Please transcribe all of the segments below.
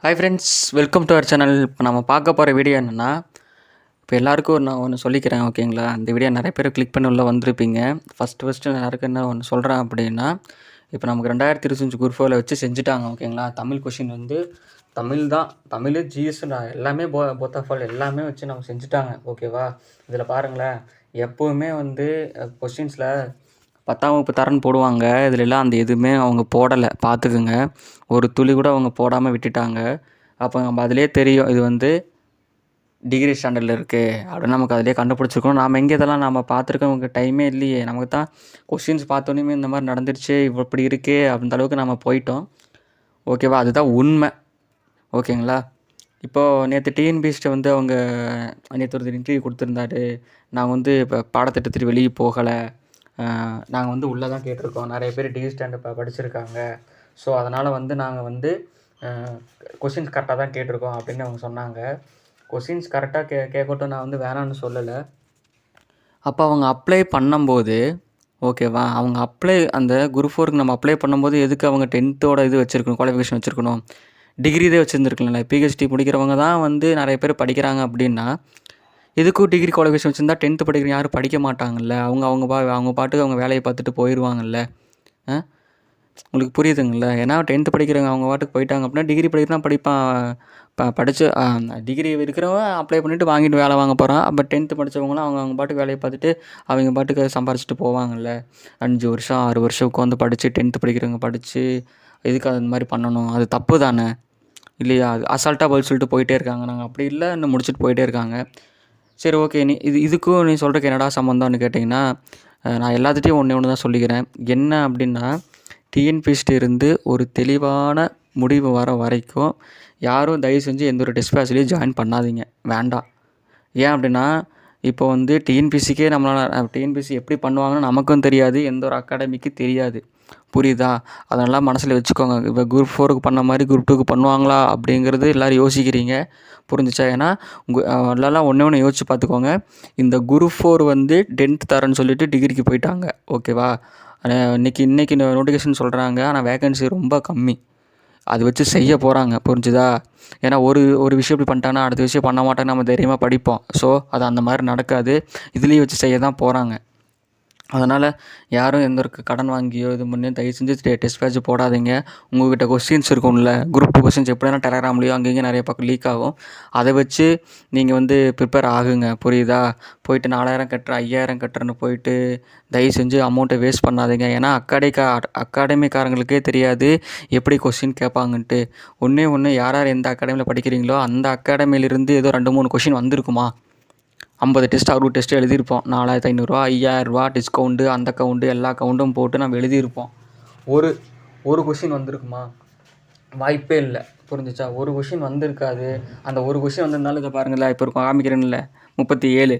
Hi friends, welcome to our channel. இப்போ நம்ம பார்க்க போகிற வீடியோ என்னென்னா, இப்போ எல்லாருக்கும் நான் ஒன்று சொல்லிக்கிறேன், ஓகேங்களா? இந்த வீடியோ நிறைய பேர் கிளிக் பண்ணி உள்ளே வந்திருப்பீங்க. ஃபஸ்ட்டு எல்லாருக்கும் என்ன ஒன்று சொல்கிறேன் அப்படின்னா, இப்போ நமக்கு 2025 குரூப் 4ல வச்சு செஞ்சுட்டாங்க, ஓகேங்களா? தமிழ் கொஷின் வந்து தமிழ் தான், தமிழ் ஜிஎஸ் எல்லாமே போத் ஆஃப் ஆல் எல்லாமே வச்சு நம்ம செஞ்சுட்டாங்க, ஓகேவா? இதில் பாருங்களேன், எப்போவுமே வந்து கொஷின்ஸில் 10ஆம் வகுப்பு தரன்னு போடுவாங்க. இதிலெல்லாம் அந்த எதுவுமே அவங்க போடலை, பார்த்துக்குங்க. ஒரு துளி கூட அவங்க போடாமல் விட்டுட்டாங்க. அப்போ நம்ம அதிலே தெரியும் இது வந்து டிகிரி ஸ்டாண்டர்டில் இருக்குது அப்படின்னு நமக்கு அதிலே கண்டுபிடிச்சிருக்கோம். நாம் எங்கே இதெல்லாம் நம்ம பார்த்துருக்கோம், நமக்கு டைமே இல்லையே. நமக்கு தான் கொஷின்ஸ் பார்த்தோன்னே இந்த மாதிரி நடந்துருச்சு, இப்படி இருக்கே அப்படின்ற அளவுக்கு நம்ம போயிட்டோம், ஓகேவா? அதுதான் உண்மை, ஓகேங்களா? இப்போது நேற்று டிஎன்பிஎஸ்சிட்ட வந்து அவங்க நேற்று ஒரு இன்டர்வியூ கொடுத்துருந்தாரு. நாங்கள் வந்து இப்போ பாடத்திட்டத்துக்கு வெளியே போகலை, நாங்கள் வந்து உள்ளே தான் கேட்டிருக்கோம், நிறைய பேர் டிகிரி ஸ்டாண்டர்ட் படிச்சிருக்காங்க, ஸோ அதனால் வந்து நாங்கள் வந்து கொஷின்ஸ் கரெக்டாக தான் கேட்டிருக்கோம் அப்படின்னு அவங்க சொன்னாங்க. கொஷின்ஸ் கரெக்டாக கேட்கட்டும், நான் வந்து வேணான்னு சொல்லலை. அப்போ அவங்க அப்ளை பண்ணும்போது, ஓகேவா, அவங்க அந்த குரூப் 4க்கு நம்ம அப்ளை பண்ணும்போது எதுக்கு அவங்க 10th இது வச்சுருக்கணும், குவாலிஃபிகேஷன் வச்சுருக்கணும், டிகிரி தான் வச்சுருந்துருக்கல. பிஹெச்டி முடிக்கிறவங்க தான் வந்து நிறைய பேர் படிக்கிறாங்க அப்படின்னா, எதுக்கும் டிகிரி குவாலிஃபிகேஷன் வச்சுருந்தா 10th படிக்கிற யாரும் படிக்க மாட்டாங்கல்ல. அவங்க பாட்டுக்கு அவங்க வேலையை பார்த்துட்டு போயிடுவாங்கல்ல. உங்களுக்கு புரியுதுங்களா? ஏன்னா 10th படிக்கிறவங்க அவங்க பாட்டுக்கு போயிட்டாங்க அப்படின்னா, டிகிரி படிக்கிறதான் படித்து டிகிரி இருக்கிறவன் அப்ளை பண்ணிவிட்டு வாங்கிட்டு வேலை வாங்க போகிறான். அப்போ 10th படித்தவங்களாம் அவங்க பாட்டுக்கு வேலையை பார்த்துட்டு அவங்க பாட்டுக்கு சம்பாரிச்சிட்டு போவாங்கல்ல. 5 வருஷம் 6 வருஷம் உட்காந்து படித்து 10th படிக்கிறவங்க படித்து எதுக்கு அந்த மாதிரி பண்ணணும்? அது தப்பு தானே, இல்லையா? அது அசால்ட்டாக பதில் சொல்லிட்டு போயிட்டே இருக்காங்க. நாங்கள் அப்படி இல்லை, இன்னும் முடிச்சுட்டு போயிட்டே இருக்காங்க. சரி, ஓகே. இதுக்கும் நீ சொல்கிறதுக்கு என்னடா சம்மந்தம்னு கேட்டிங்கன்னா, நான் எல்லாத்துட்டையும் ஒன்று தான் சொல்லிக்கிறேன். என்ன அப்படின்னா, டிஎன்பிஎஸ்சிட்ட இருந்து ஒரு தெளிவான முடிவு வர வரைக்கும் யாரும் தயவு செஞ்சு எந்த ஒரு டெஸ்ட் பேட்ச்லேயும் ஜாயின் பண்ணாதீங்க, வேண்டாம். ஏன் அப்படின்னா, இப்போ வந்து டிஎன்பிஎஸ்சிக்கே நம்மளால் டிஎன்பிஎஸ்சி எப்படி பண்ணுவாங்கன்னு நமக்கும் தெரியாது, எந்த ஒரு அகாடமிக்கு தெரியாது, புரியுதா? அதெல்லாம் மனசில் வச்சுக்கோங்க. இப்போ குரூப் 4க்கு பண்ண மாதிரி குரூப் 2க்கு பண்ணுவாங்களா அப்படிங்கிறது எல்லோரும் யோசிக்கிறீங்க, புரிஞ்சிச்சா? ஏன்னா எல்லாம் ஒன்று யோசிச்சு பார்த்துக்கோங்க. இந்த குரூப் 4 வந்து 10th தரேன்னு சொல்லிட்டு டிகிரிக்கு போயிட்டாங்க, ஓகேவா? இன்றைக்கி நோட்டிஃபிகேஷன் சொல்கிறாங்க, ஆனால் வேகன்சி ரொம்ப கம்மி. அது வச்சு செய்ய போகிறாங்க, புரிஞ்சுதா? ஏன்னா ஒரு விஷயம் இப்படி பண்ணிட்டாங்கன்னா அடுத்த விஷயம் பண்ண மாட்டாங்க, நம்ம தைரியமாக படிப்போம். ஸோ அது அந்த மாதிரி நடக்காது, இதுலேயும் வச்சு செய்ய தான் போகிறாங்க. அதனால் யாரும் எந்த ஒரு கடன் வாங்கியோ இது பண்ணி தயவு செஞ்சு டெஸ்ட் பேட்ச் போடாதீங்க. உங்கள்கிட்ட கொஸ்டின்ஸ் இருக்கும்ல, குரூப் 2 கொஸ்டின்ஸ் எப்படினா டெலகிராம்லேயோ அங்கேயும் நிறைய பக்கம் லீக் ஆகும். அதை வச்சு நீங்கள் வந்து ப்ரிப்பேர் ஆகுங்க, புரியுதா? போயிட்டு 4000 கட்டுற 5000 கட்டுறன்னு போயிட்டு தயவு செஞ்சு அமௌண்ட்டை வேஸ்ட் பண்ணாதீங்க. ஏன்னா அகாடமிக்காரங்களுக்கே தெரியாது எப்படி கொஸ்டின் கேட்பாங்கன்ட்டு. ஒன்று யார் எந்த அகாடமியில் படிக்கிறீங்களோ அந்த அகாடமியிலிருந்து ஏதோ 2-3 கொஸ்டின் வந்திருக்குமா? 50 டெஸ்ட் 60 டெஸ்ட்டு எழுதியிருப்போம். 4500 5000 டிஸ்கவுண்ட்டு, அந்த கவுண்ட்டு எல்லா கவுண்ட்டும் போட்டு நம்ம எழுதியிருப்போம். ஒரு கொஷின் வந்திருக்குமா? வாய்ப்பே இல்லை, புரிஞ்சிச்சா? ஒரு கொஷின் வந்திருக்காது. அந்த ஒரு கொஷின் வந்திருந்தாலும் இதை பாருங்களேன், இப்போ இருக்கும் காமிக்கிறேன்ல 37,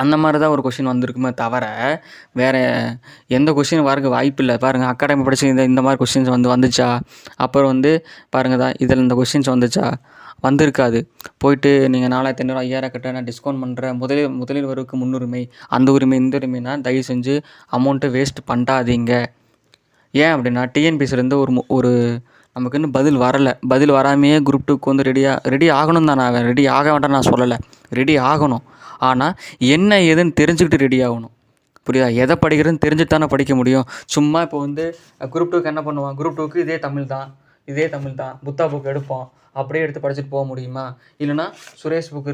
அந்த மாதிரி தான் ஒரு கொஷின் வந்திருக்குமே தவிர வேறு எந்த கொஷின் வரக்கு வாய்ப்பு இல்லை. பாருங்கள், அகாடமி படிச்சு இந்த மாதிரி கொஷின்ஸ் வந்துச்சா? அப்புறம் வந்து பாருங்கள் தான் இதில் இந்த கொஷின்ஸ் வந்துச்சா? வந்திருக்காது. போயிட்டு நீங்கள் 4500 5000 கட்ட நான் டிஸ்கவுண்ட் பண்ணுறேன், முதலில் வருவருக்கு முன்னுரிமை, அந்த உரிமை இந்த உரிமைனா தயவு செஞ்சு அமௌண்ட்டை வேஸ்ட் பண்ணாதீங்க. ஏன் அப்படின்னா, டிஎன்பிஎஸ்சிலேருந்து ஒரு நமக்கு இன்னும் பதில் வராமையே குரூப் 2க்கு வந்து ரெடி ஆகணும் தான். நான் ரெடி ஆக வேண்டாம் நான் சொல்லலை, ரெடி ஆகணும். ஆனால் என்ன ஏதுன்னு தெரிஞ்சுக்கிட்டு ரெடி ஆகணும், புரியுதா? எதை படிக்கிறதுன்னு தெரிஞ்சுட்டு தானே படிக்க முடியும். சும்மா இப்போ வந்து குரூப் 2க்கு என்ன பண்ணுவான், குரூப் 2க்கு இதே தமிழ் தான் புத்தா புக் எடுப்போம், அப்படியே எடுத்து படிச்சுட்டு போக முடியுமா? இல்லைனா சுரேஷ் புக்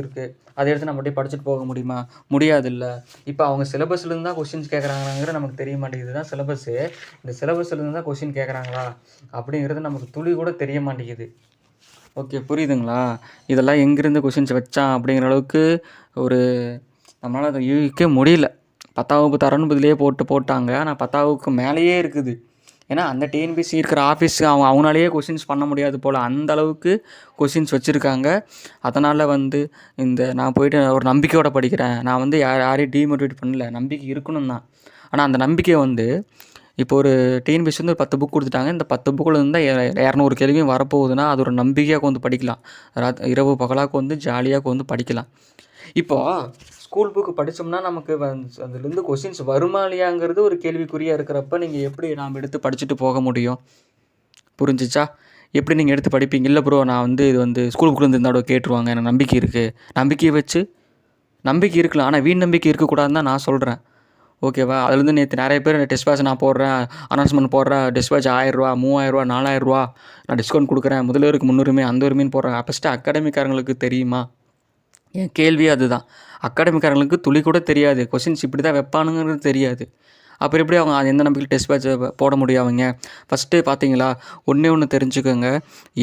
இருக்குது, அதை எடுத்து நம்ம அப்படியே படிச்சுட்டு போக முடியுமா? முடியாது இல்லை. இப்போ அவங்க சிலபஸ்லேருந்து தான் கொஸ்டின்ஸ் கேட்குறாங்கிறது நமக்கு தெரிய மாட்டேங்குது. தான் சிலபஸ்ஸு, இந்த சிலபஸ்லேருந்து தான் கொஸ்டின் கேட்குறாங்களா அப்படிங்கிறது நமக்கு துளி கூட தெரிய மாட்டேங்குது. ஓகே, புரியுதுங்களா? இதெல்லாம் எங்கேருந்து கொஸ்டின்ஸ் வச்சான் அப்படிங்கிற அளவுக்கு நம்மளால் அதை யூகிக்க முடியல. 10ஆம் வகுப்பு தரன்னு பதிலே போட்டாங்க, ஆனால் 10ஆம் வகுப்புக்கு மேலேயே இருக்குது. ஏன்னா அந்த டிஎன்பிஎஸ்சி இருக்கிற ஆஃபீஸ் அவங்களாலேயே கொஷின்ஸ் பண்ண முடியாது போல், அந்த அளவுக்கு கொஷின்ஸ் வச்சுருக்காங்க. அதனால் வந்து நான் போயிட்டு ஒரு நம்பிக்கையோடு படிக்கிறேன், நான் வந்து யாரையும் டீமோட்டிவேட் பண்ணல, நம்பிக்கை இருக்கணும் தான். ஆனால் அந்த நம்பிக்கை வந்து இப்போ ஒரு டிஎன்பிஎஸ்சி வந்து ஒரு 10 புக் கொடுத்துட்டாங்க, இந்த 10 புக்கில் இருந்தால் 200 கேள்வியும் வரப்போகுதுன்னா அது ஒரு நம்பிக்கையாக வந்து படிக்கலாம். இரவு பகலாக வந்து ஜாலியாக வந்து படிக்கலாம். இப்போது ஸ்கூல் புக்கு படித்தோம்னா நமக்கு அதுலேருந்து கொஷின்ஸ் வருமா இல்லையாங்கிறது ஒரு கேள்விக்குறியாக இருக்கிறப்ப நீங்கள் எப்படி நாம் எடுத்து படிச்சுட்டு போக முடியும், புரிஞ்சிச்சா? எப்படி நீங்கள் எடுத்து படிப்பீங்க? இல்லை ப்ரோ நான் வந்து இது வந்து ஸ்கூல் புக்லேருந்து இருந்தால் கேட்டுருவாங்க, எனக்கு நம்பிக்கை இருக்குது. நம்பிக்கையை வச்சு நம்பிக்கை இருக்கலாம், ஆனால் வீண் நம்பிக்கை இருக்கக்கூடாதுன்னு தான் நான் சொல்கிறேன். ஓகேவா? அதுலேருந்து நேற்று நிறைய பேர் டெஸ்ட் பேட்ச் நான் போடுறேன், அனௌன்ஸ்மெண்ட் போடுறேன், டெஸ்ட் பேட்ச் ரூ. 1000 ரூ. 3000 4000 நான் டிஸ்கவுண்ட் கொடுக்குறேன், முதல்வருக்கு முன்னுரிமை அந்த உரிமைன்னு போடுறாங்க. ஃபஸ்ட்டு அகாடமிக்காரங்களுக்கு தெரியுமா? என் கேள்வி அதுதான். அகாடமிக்காரங்களுக்கு துளி கூட தெரியாது, கொஷின்ஸ் இப்படி தான் வைப்பானுங்கிறது தெரியாது. அப்புறம் எப்படி அவங்க எந்த நம்பிக்கையில் டெஸ்ட் பேட்ச் போட முடியும் அவங்க? ஃபஸ்ட்டு பார்த்தீங்களா, ஒன்று தெரிஞ்சுக்கோங்க.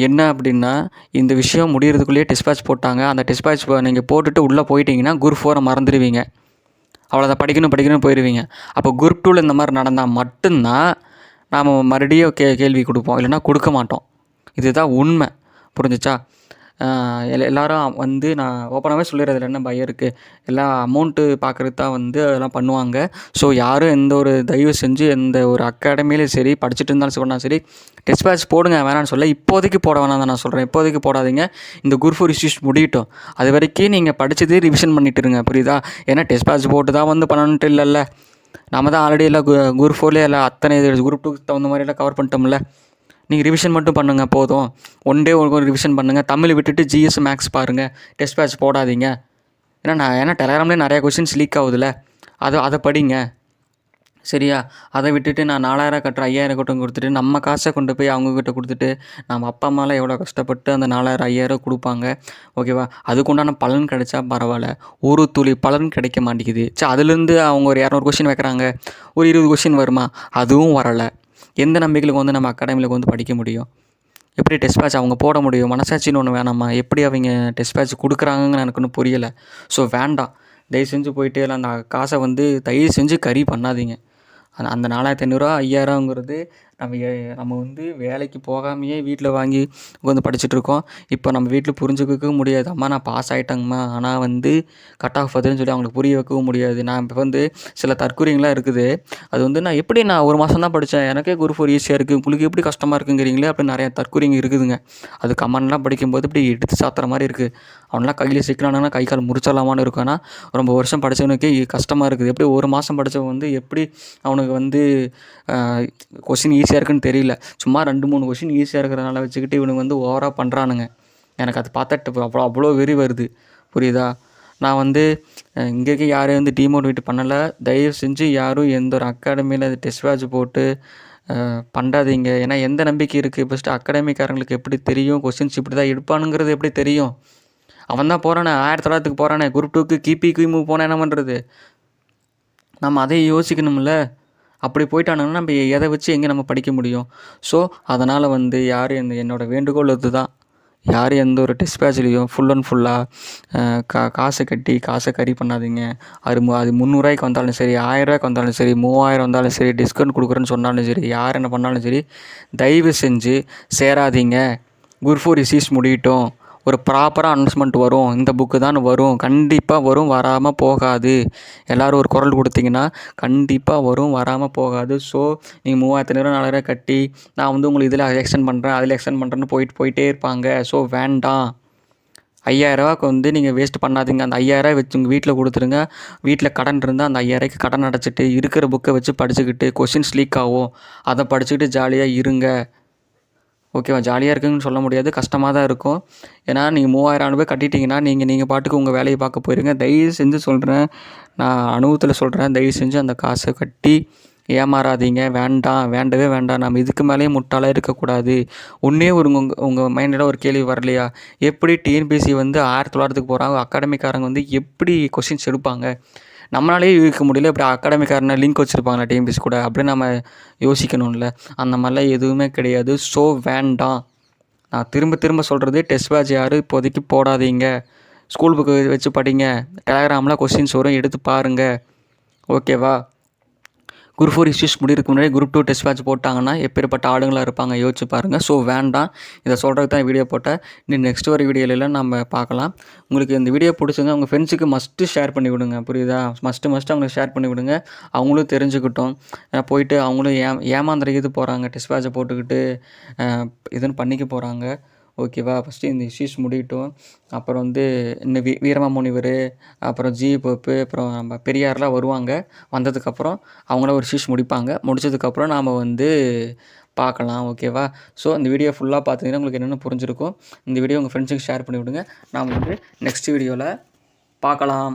என்ன அப்படின்னா, இந்த விஷயம் முடிகிறதுக்குள்ளேயே டெஸ்ட் பேட்ச் போட்டாங்க. அந்த டெஸ்ட் பேட்ச் நீங்கள் போட்டுட்டு உள்ளே போயிட்டீங்கன்னா குரூப் 4 மறந்துடுவீங்க. அவ்வளோதான், படிக்கணும் போயிடுவீங்க. அப்போ குரூப் 2ல் இந்த மாதிரி நடந்தால் மட்டும்தான் நாம் மறுபடியும் கேள்வி கொடுப்போம், இல்லைனா கொடுக்க மாட்டோம். இதுதான் உண்மை. புரிஞ்சிச்சா? எல்லோரும் வந்து நான் ஓப்பனாகவே சொல்லிடுறதுல என்ன பயம் இருக்குது, எல்லாம் அமௌண்ட்டு பார்க்குறது தான் வந்து அதெல்லாம் பண்ணுவாங்க. ஸோ யாரும் எந்த ஒரு தயவு செஞ்சு எந்த ஒரு அகாடமியிலையும் சரி, படிச்சுட்டு இருந்தாலும் சொன்னால் சரி, டெஸ்ட் பேட்ச் போடுங்க, வேணான்னு சொல்ல. இப்போதைக்கு போட வேணாம் தான் நான் சொல்கிறேன். இப்போதைக்கு போடாதீங்க. இந்த குரூப் 4 இஷ்யூஸ் முடியட்டும். அது வரைக்கும் நீங்கள் படித்ததே ரிவிஷன் பண்ணிட்டு இருங்க. புரியுதா? ஏன்னா டெஸ்ட் பேட்ச் போட்டு தான் வந்து பண்ணணுன்ட்டு இல்லைல்ல. நம்ம தான் ஆல்ரெடி எல்லாம் குரூப் 4லேயே எல்லாம் அத்தனை குரூப் 2க்கு தகுந்த மாதிரி எல்லாம் கவர் பண்ணிட்டோம்ல. நீங்கள் ரிவிஷன் மட்டும் பண்ணுங்கள் போதும். ஒன் டே ஒரு ரிவிஷன் பண்ணுங்கள். தமிழ் விட்டுட்டு ஜிஎஸ் மேக்ஸ் பாருங்கள். டெஸ்ட் பேட்ச் போடாதீங்க. ஏன்னா டெலகிராம்லேயே நிறையா கொஷின்ஸ் லீக் ஆகுதுல்ல, அதை படிங்க. சரியா? அதை விட்டுட்டு நான் 4000 கட்டுறேன் 5000 கட்டும் கொடுத்துட்டு நம்ம காசை கொண்டு போய் அவங்கக்கிட்ட கொடுத்துட்டு, நம்ம அப்பா அம்மாலாம் எவ்வளோ கஷ்டப்பட்டு அந்த 4000 5000 கொடுப்பாங்க. ஓகேவா? அதுக்குண்டான பலன் கிடைச்சா பரவாயில்ல. ஒரு துளி பலன் கிடைக்க மாட்டேங்குது. அதுலேருந்து அவங்க ஒரு 200 கொஷின் வைக்கிறாங்க, ஒரு 20 கொஷின் வருமா? அதுவும் வரலை. எந்த நம்பிக்கையில் வந்து நம்ம அகாடமியில் வந்து படிக்க முடியும்? எப்படி டெஸ்ட் பேட்ச் அவங்க போட முடியும்? மனசாட்சின்னு ஒன்று வேணாமா? எப்படி அவங்க டெஸ்ட் பேட்ச் கொடுக்குறாங்கன்னு எனக்கு ஒன்றும் புரியலை. ஸோ வேண்டாம், தயவு செஞ்சு போயிட்டு இல்லை அந்த காசை வந்து தயவு செஞ்சு கறி பண்ணாதீங்க. அந்த 4500 5000ங்கிறது நம்ம வந்து வேலைக்கு போகாமையே வீட்டில் வாங்கி உட்காந்து படிச்சுட்ருக்கோம். இப்போ நம்ம வீட்டில் புரிஞ்சுக்கவும் முடியாது. அம்மா நான் பாஸ் ஆகிட்டேங்கம்மா, ஆனால் வந்து கட் ஆஃப் வருதுன்னு சொல்லி அவங்களுக்கு புரிய வைக்கவும் முடியாது. நான் இப்போ வந்து சில தற்கொலைங்களாம் இருக்குது. அது வந்து நான் ஒரு மாதம் தான் படித்தேன், எனக்கே குரூப் 4 ஈஸியாக இருக்குது, உங்களுக்கு எப்படி கஷ்டமாக இருக்குங்கிறீங்களே அப்படின்னு நிறையா தற்கொலைங்க இருக்குதுங்க. அது கமெண்ட்லாம் படிக்கும்போது இப்படி எடுத்து சாத்துற மாதிரி இருக்குது. அவனெலாம் கையில் சிக்கலானா கை கால் முறிச்சலாமான்னு இருக்கும். ஆனால் ரொம்ப வருஷம் படித்தவனுக்கே கஷ்டமாக இருக்குது. எப்படி ஒரு மாதம் படித்தவன் வந்து எப்படி அவனுக்கு வந்து கொஷின் ஈஸியாக இருக்குன்னு தெரியல. சும்மா 2-3 கொஷின் ஈஸியாக இருக்கிறனால வச்சுக்கிட்டு இவனுக்கு வந்து ஓவராக பண்ணுறானுங்க. எனக்கு அது பார்த்துட்டு அவ்வளோ வெறி வருது. புரியுதா? நான் வந்து இங்கே இருக்க யாரையும் வந்து டிமோட்டிவேட் பண்ணலை. தயவு செஞ்சு யாரும் எந்த ஒரு அகாடமியில் டெஸ்ட் பேட்ச் போட்டு பண்ணாதீங்க. ஏன்னா எந்த நம்பிக்கை இருக்குது? ஃபஸ்ட்டு அகாடமிக்காரங்களுக்கு எப்படி தெரியும் கொஷின்ஸ் இப்படி தான் எடுப்பானுங்கிறது எப்படி தெரியும்? அவன் தான் போகிறானே 1900க்கு போகிறானே, குரூப் 2க்கு கிமு போனால் என்ன பண்ணுறது? நம்ம அதை யோசிக்கணும்ல. அப்படி போயிட்டானுங்கன்னா நம்ம எதை வச்சு எங்கே நம்ம படிக்க முடியும்? ஸோ அதனால் வந்து யாரும் என்னோடய வேண்டுகோள் இது தான். யாரும் எந்த ஒரு டெஸ்ட் பேட்ச்லேயும் ஃபுல் அண்ட் ஃபுல்லாக காசை கட்டி காசை கறி பண்ணாதீங்க. அது 300 வந்தாலும் சரி, 1000 வந்தாலும் சரி, 3000 வந்தாலும் சரி, டிஸ்கவுண்ட் கொடுக்குறேன்னு சொன்னாலும் சரி, யார் என்ன பண்ணாலும் சரி, தயவு செஞ்சு சேராதீங்க. குரூப் 4 இஷ்யூஸ் முடியட்டும். ஒரு ப்ராப்பராக அனௌன்ஸ்மெண்ட் வரும், இந்த புக்கு தான் வரும், கண்டிப்பாக வரும், வராமல் போகாது. எல்லோரும் ஒரு குரல் கொடுத்தீங்கன்னா கண்டிப்பாக வரும், வராமல் போகாது. ஸோ நீங்கள் 3500 4000 கட்டி நான் வந்து உங்களுக்கு இதில் எக்ஸ்டெண்ட் பண்ணுறேன், அதில் எக்ஸ்டெண்ட் பண்ணுறேன்னு போயிட்டே இருப்பாங்க. ஸோ வேண்டாம். 5000 வந்து நீங்கள் வேஸ்ட் பண்ணாதீங்க. அந்த 5000 வச்சு உங்கள் வீட்டில் கொடுத்துருங்க. வீட்டில் கடன் இருந்தால் அந்த 5000 கடன் அடைச்சிட்டு இருக்கிற புக்கை வச்சு படிச்சுக்கிட்டு கொஷின்ஸ் லீக் ஆகும், அதை படிச்சுக்கிட்டு ஜாலியாக இருங்க. ஓகேவா? ஜாலியாக இருக்குதுன்னு சொல்ல முடியாது, கஷ்டமாக தான் இருக்கும். ஏன்னா நீங்கள் 3000 ரூபாய் கட்டிட்டிங்கன்னா நீங்கள் பாட்டுக்கு உங்கள் வேலையை பார்க்க போயிருங்க. தயவு செஞ்சு சொல்கிறேன், நான் அனுபவத்தில் சொல்கிறேன், தயவு செஞ்சு அந்த காசை கட்டி ஏமாறாதீங்க. வேண்டவே வேண்டாம். நம்ம இதுக்கு மேலேயும் முட்டாளாக இருக்கக்கூடாது. ஒன்றே உங்கள் மைண்டில் ஒரு கேள்வி வரலையா? எப்படி டிஎன்பிஎஸ்சி வந்து 1900க்கு போகிறாங்க, அகாடமிக்காரங்க வந்து எப்படி கொஷின்ஸ் எடுப்பாங்க? நம்மளாலே யூகிக்க முடியல, இப்படி அகாடமிக்காரனை லிங்க் வச்சுருப்பாங்களா டிஎன்பிஎஸ்சி கூட அப்படின்னு நம்ம யோசிக்கணும்ல. அந்த மாதிரிலாம் எதுவுமே கிடையாது. ஸோ வேண்டாம். நான் திரும்ப சொல்கிறது, டெஸ்ட் பேட்ச் யாரும் இப்போதைக்கு போடாதீங்க. ஸ்கூல் புக்கு வச்சு படிங்க. டெலகிராமில் கொஸ்டின்ஸ் வரும், எடுத்து பாருங்கள். ஓகேவா? குரூப் 4 இஷ்யூஸ் முடிகிறதுக்கு முன்னாடி குரூப் 2 டெஸ்ட் பேட்ச் போட்டாங்கன்னா எப்பேற்பட்ட ஆளுங்களாக இருப்பாங்க யோசிச்சு பாருங்கள். ஸோ வேண்டாம். இதை சொல்கிறதுக்கு தான் வீடியோ போட்டேன். இன்னும் நெக்ஸ்ட் ஒரு வீடியோலாம் நம்ம பார்க்கலாம். உங்களுக்கு இந்த வீடியோ பிடிச்சிங்க உங்கள் ஃப்ரெண்ட்ஸுக்கு மஸ்ட்டு ஷேர் பண்ணி விடுங்க. புரியுதா? மஸ்ட்டு அவங்களுக்கு ஷேர் பண்ணி விடுங்க. அவங்களும் தெரிஞ்சுக்கிட்டோம். போயிட்டு அவங்களும் ஏமாந்துறது போகிறாங்க, டெஸ்ட் பேட்சை போட்டுக்கிட்டு இதுன்னு பண்ணிக்க போகிறாங்க. ஓகேவா? ஃபஸ்ட்டு இந்த இஷ்யூஸ் முடியட்டும். அப்புறம் வந்து இன்னும் வீரமாமுனிவர், அப்புறம் ஜி போப்பு, அப்புறம் நம்ம பெரியார்லாம் வருவாங்க. வந்ததுக்கப்புறம் அவங்கள ஒரு இஷ்யூஸ் முடிப்பாங்க. முடிச்சதுக்கப்புறம் நாம் வந்து பார்க்கலாம். ஓகேவா? ஸோ இந்த வீடியோ ஃபுல்லாக பார்த்தீங்கன்னா உங்களுக்கு என்னென்ன புரிஞ்சிருக்கும். இந்த வீடியோ உங்கள் ஃப்ரெண்ட்ஸுக்கு ஷேர் பண்ணி விடுங்க. நாம் வந்து நெக்ஸ்ட் வீடியோவில் பார்க்கலாம்.